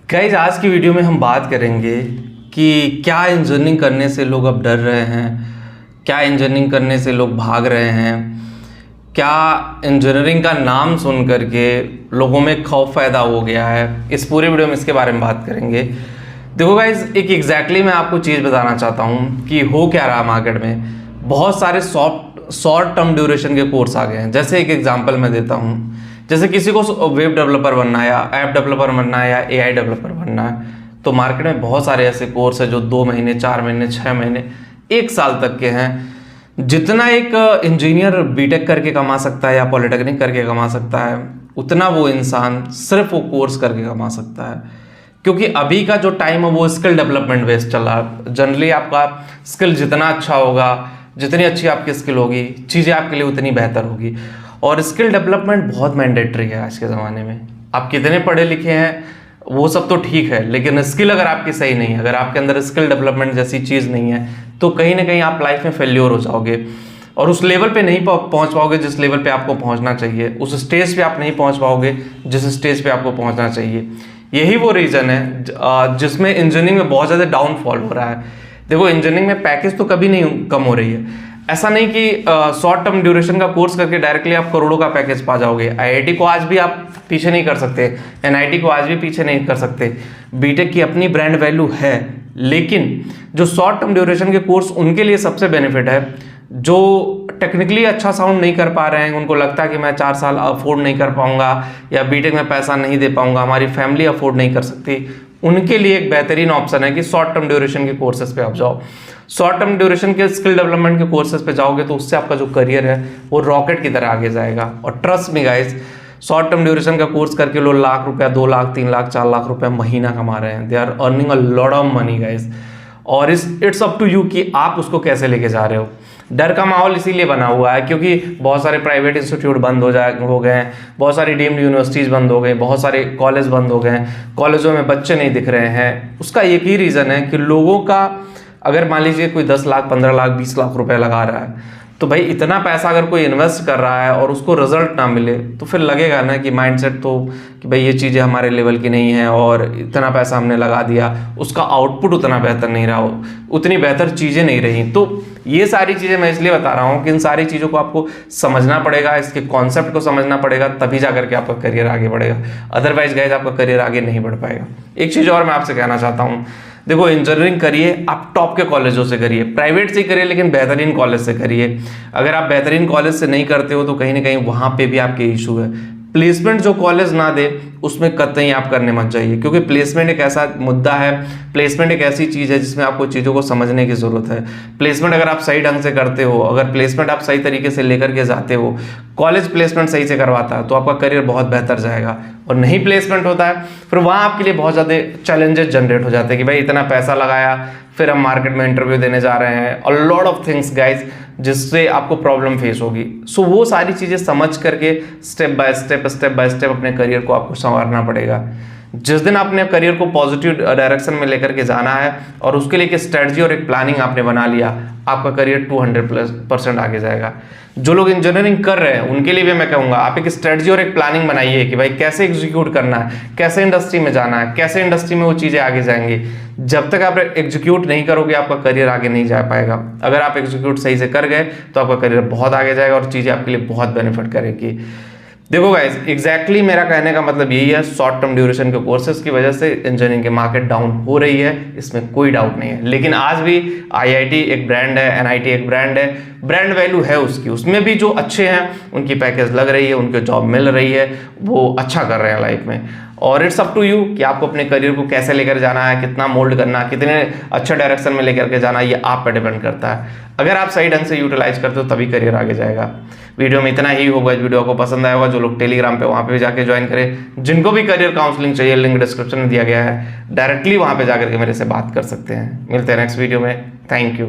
Guys आज की video में हम बात करेंगे कि क्या इंजीनियरिंग करने से लोग अब डर रहे हैं, क्या इंजीनियरिंग करने से लोग भाग रहे हैं, क्या इंजीनियरिंग का नाम सुन करके लोगों में खौफ पैदा हो गया है। इस पूरे वीडियो में इसके बारे में बात करेंगे। देखो गाइज एक एग्जैक्टली मैं आपको चीज़ बताना चाहता हूँ कि हो क्या रहा मार्केट में। बहुत सारे शॉर्ट टर्म ड्यूरेशन के कोर्स आ गए हैं। जैसे एक एग्जांपल मैं देता हूँ, जैसे किसी को वेब डेवलपर बनना है या ऐप डेवलपर बनना है या एआई डेवलपर बनना है, तो मार्केट में बहुत सारे ऐसे कोर्स है जो 2 महीने 4 महीने 6 महीने 1 साल तक के हैं। जितना एक इंजीनियर बीटेक करके कमा सकता है या पॉलिटेक्निक करके कमा सकता है, उतना वो इंसान सिर्फ वो कोर्स करके कमा सकता है। क्योंकि अभी का जो टाइम है वो स्किल डेवलपमेंट बेस्ड चल रहा है। जनरली आपका स्किल जितना अच्छा होगा, जितनी अच्छी आपकी स्किल होगी, चीज़ें आपके लिए उतनी बेहतर होगी। और स्किल डेवलपमेंट बहुत मैंडेटरी है आज के ज़माने में। आप कितने पढ़े लिखे हैं वो सब तो ठीक है, लेकिन स्किल अगर आपकी सही नहीं है, अगर आपके अंदर स्किल डेवलपमेंट जैसी चीज़ नहीं है, तो कहीं ना कहीं आप लाइफ में फेल्योर हो जाओगे और उस लेवल पे नहीं पहुंच पाओगे जिस लेवल पे आपको पहुंचना चाहिए। उस स्टेज पे आप नहीं पहुंच पाओगे जिस स्टेज पे आपको पहुंचना चाहिए। यही वो रीज़न है जिसमें इंजीनियरिंग में बहुत ज़्यादा डाउनफॉल हो रहा है। देखो इंजीनियरिंग में पैकेज तो कभी नहीं कम हो रही है। ऐसा नहीं कि शॉर्ट टर्म ड्यूरेशन का कोर्स करके डायरेक्टली आप करोड़ों का पैकेज पा जाओगे। आईआईटी को आज भी आप पीछे नहीं कर सकते, एनआईटी को आज भी पीछे नहीं कर सकते। बीटेक की अपनी ब्रांड वैल्यू है, लेकिन जो शॉर्ट टर्म ड्यूरेशन के कोर्स उनके लिए सबसे बेनिफिट है जो टेक्निकली अच्छा साउंड नहीं कर पा रहे हैं। उनको लगता है कि मैं 4 साल अफोर्ड नहीं कर पाऊंगा या बीटेक में पैसा नहीं दे पाऊंगा, हमारी फैमिली अफोर्ड नहीं कर सकती। उनके लिए एक बेहतरीन ऑप्शन है कि शॉर्ट टर्म ड्यूरेशन के कोर्सेज पे आप जाओ। शॉर्ट टर्म ड्यूरेशन के स्किल डेवलपमेंट के कोर्सेज पे जाओगे तो उससे आपका जो करियर है वो रॉकेट की तरह आगे जाएगा। और trust me guys, short term duration का कोर्स करके लोग लाख रुपया, 2 लाख, 3 लाख, 4 लाख रुपया महीना कमा रहे हैं। They are earning a lot of money guys. और इट्स अप टू यू कि आप उसको कैसे लेके जा रहे हो। डर का माहौल इसीलिए बना हुआ है क्योंकि बहुत सारे प्राइवेट इंस्टीट्यूट बंद हो गए हैं, बहुत सारी डीम्ड यूनिवर्सिटीज़ बंद हो गई, बहुत सारे कॉलेज बंद हो गए हैं, कॉलेजों में बच्चे नहीं दिख रहे हैं। उसका एक ही रीज़न है कि लोगों का, अगर मान लीजिए कोई 10 लाख, 15 लाख, 20 लाख रुपए लगा रहा है, तो भाई इतना पैसा अगर कोई इन्वेस्ट कर रहा है और उसको रिजल्ट ना मिले तो फिर लगेगा ना कि माइंडसेट तो कि भाई ये चीज़ें हमारे लेवल की नहीं है और इतना पैसा हमने लगा दिया, उसका आउटपुट उतना बेहतर नहीं रहा, उतनी बेहतर चीज़ें नहीं रही। तो ये सारी चीज़ें मैं इसलिए बता रहा हूँ कि इन सारी चीज़ों को आपको समझना पड़ेगा, इसके कॉन्सेप्ट को समझना पड़ेगा, तभी जा करके आपका करियर आगे बढ़ेगा। अदरवाइज गाइज आपका करियर आगे नहीं बढ़ पाएगा। एक चीज़ और मैं आपसे कहना चाहता हूँ, देखो इंजीनियरिंग करिए आप टॉप के कॉलेजों से करिए, प्राइवेट से करिए, लेकिन बेहतरीन कॉलेज से करिए। अगर आप बेहतरीन कॉलेज से नहीं करते हो तो कहीं ना कहीं वहाँ पे भी आपके इशू है। प्लेसमेंट जो कॉलेज ना दे उसमें कतई आप करने मत जाइए, क्योंकि प्लेसमेंट एक ऐसा मुद्दा है, प्लेसमेंट एक ऐसी चीज़ है जिसमें आपको चीज़ों को समझने की ज़रूरत है। प्लेसमेंट अगर आप सही ढंग से करते हो, अगर प्लेसमेंट आप सही तरीके से लेकर के जाते हो, कॉलेज प्लेसमेंट सही से करवाता है तो आपका करियर बहुत बेहतर जाएगा। और नहीं प्लेसमेंट होता है फिर वहाँ आपके लिए बहुत ज़्यादा चैलेंजेस जनरेट हो जाते हैं कि भाई इतना पैसा लगाया, फिर हम मार्केट में इंटरव्यू देने जा रहे हैं, और लॉट ऑफ थिंग्स गाइज जिससे आपको प्रॉब्लम फेस होगी। सो वो सारी चीज़ें समझ करके स्टेप बाय स्टेप अपने करियर को आपको संवारना पड़ेगा। जिस दिन आपने करियर को पॉजिटिव डायरेक्शन में लेकर के जाना है और उसके लिए एक स्ट्रेटजी और एक प्लानिंग आपने बना लिया, आपका करियर 200% आगे जाएगा। जो लोग इंजीनियरिंग कर रहे हैं उनके लिए भी मैं कहूँगा आप एक स्ट्रेटजी और एक प्लानिंग बनाइए कि भाई कैसे एग्जीक्यूट करना है, कैसे इंडस्ट्री में जाना है, कैसे इंडस्ट्री में वो चीज़ें आगे जाएंगी। जब तक आप एग्जीक्यूट नहीं करोगे आपका करियर आगे नहीं जा पाएगा। अगर आप एग्जीक्यूट सही से कर गए तो आपका करियर बहुत आगे जाएगा और चीज़ें आपके लिए बहुत बेनिफिट करेगी। देखो गाइज एग्जैक्टली मेरा कहने का मतलब यही है, शॉर्ट टर्म ड्यूरेशन के कोर्सेज की वजह से इंजीनियरिंग की मार्केट डाउन हो रही है, इसमें कोई डाउट नहीं है। लेकिन आज भी आईआईटी एक ब्रांड है, एनआईटी एक ब्रांड है, ब्रांड वैल्यू है उसकी। उसमें भी जो अच्छे हैं उनकी पैकेज लग रही है, उनको जॉब मिल रही है, वो अच्छा कर रहे हैं लाइफ में। और इट्स अप टू यू कि आपको अपने करियर को कैसे लेकर जाना है, कितना मोल्ड करना है, कितने अच्छे डायरेक्शन में लेकर के जाना है, ये आप पर डिपेंड करता है। अगर आप सही ढंग से यूटिलाइज करते हो तभी करियर आगे जाएगा। वीडियो में इतना ही होगा। इस वीडियो को पसंद आया होगा, जो लोग टेलीग्राम पे वहाँ पे जाके ज्वाइन करें, जिनको भी करियर काउंसलिंग चाहिए लिंक डिस्क्रिप्शन में दिया गया है, डायरेक्टली वहाँ पे जाकर के मेरे से बात कर सकते हैं। मिलते हैं नेक्स्ट वीडियो में। Thank you.